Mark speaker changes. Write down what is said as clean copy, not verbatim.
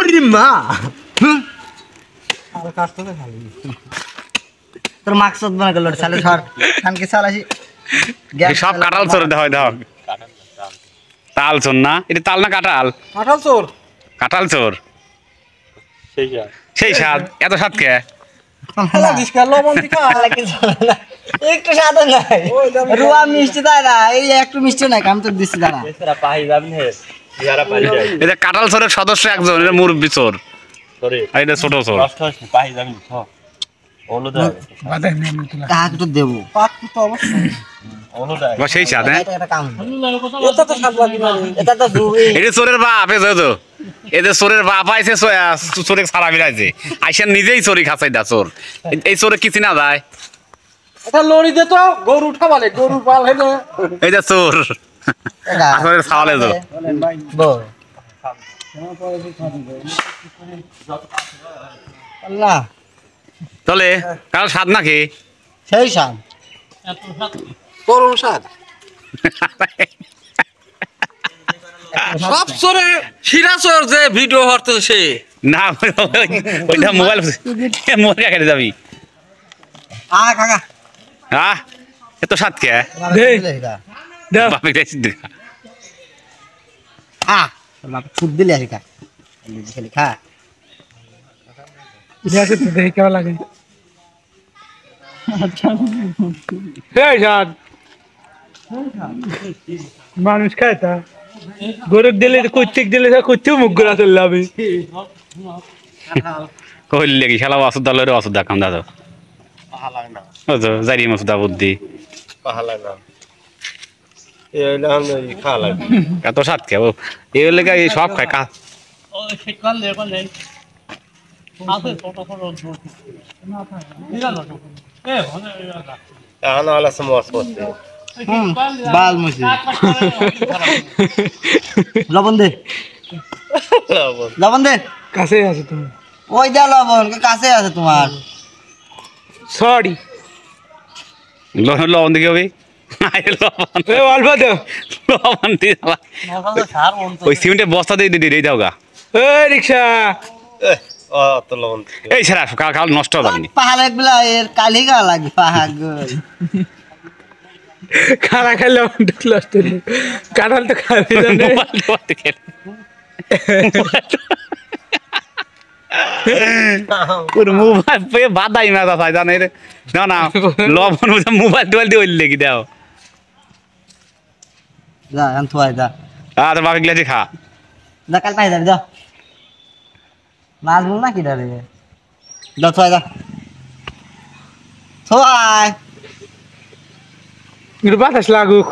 Speaker 1: ওরে মা আর কাটতে দে খালি তোর মাকসদ বনা গেল সালে ধর খানকে চালাছি
Speaker 2: সব কাঁঠাল চোর হয় দাও তাল চোর না এটা তাল না কাঁঠাল
Speaker 1: কাঁঠাল চোর
Speaker 2: সেই স্বাদ এত স্বাদ কে
Speaker 1: একটু সাদা নাই রুয়া মিষ্টি তাই না এই একটু মিষ্টি নাই আমি তো দিচ্ছি দাঁড়া
Speaker 2: এটা কাঁঠাল চোরের সদস্য একজন এটা মুরব্বী চোর আর এটা ছোট চোর
Speaker 1: তাহাকে তো দেবো
Speaker 2: সেই স্বাদ হ্যাঁ
Speaker 1: এটা তো
Speaker 2: এটা চোরের বাপ তো এদের চোরের বাপ আইসে চোরে সারা বিরাইছে আইসা নিজেই চোরি খাচাই দা চোর এই চোরে কিছু না যায়
Speaker 1: এটা লড়ি দে তো গরু উঠা বলে গরু পাল হয় না
Speaker 2: এই যে চোর আসলে ছাওয়ালে তো
Speaker 1: আল্লাহ
Speaker 2: চলে কাল স্বাদ নাকি
Speaker 1: সেই স্বাদ করুন স্বাদ
Speaker 3: সব চোরে শিরা চোর যে ভিডিও হরতে সে
Speaker 2: না ওইটা মোবাইল মোবাইল কেটে যাবি
Speaker 1: কাকা
Speaker 2: এত স্বাদ কে বাপে দেখা
Speaker 1: ছুট দিলে আর খা খালি খা
Speaker 4: দেখি কেমন লাগে মানুষ খায় তা গরুর দিলে কর্তিক দিলে করতেও মুখ ঘোরা চললে আমি
Speaker 2: কইলে কি খেলা ওষুধ দালের ওষুধ দেখাম দাদা জারি মসুদা বুদ্ধি এত স্বাদ কে এই লেগে সব খায় কা
Speaker 1: বাল মুছি লবণ দে লবণ দে
Speaker 4: কাছে আছে তুমি
Speaker 1: ওই যা লবণ কাছে আছে তোমার
Speaker 4: সরি
Speaker 2: লবণ দিকে হবে
Speaker 4: অল্প দেও
Speaker 2: লবণ দিয়ে ওই সিমেন্টের বস্তা দিয়ে দিয়ে দাও গা
Speaker 4: রিক্সা
Speaker 2: এই সেরা কাল কাল নষ্ট হবে আপনি
Speaker 1: পাহাড় একবেলা এর কালি গা লাগবে পাহাড়
Speaker 4: খানা খাইলে লস্ট কাঁঠাল তো খাবি
Speaker 2: মোবাইল পেয়ে বাদাই মেজা চাই জানে রে না না লবণ মোবাইল টোবাইল দিয়ে ওইলে কি দাও
Speaker 1: যা আন থুয়াই যা
Speaker 2: আর বাকি গ্লাসে খা
Speaker 1: যা কাল পাই যাবি যা মাছ বল না কি ডারে যা থুয়াই যা থুয়াই
Speaker 4: বাতাস লাগুক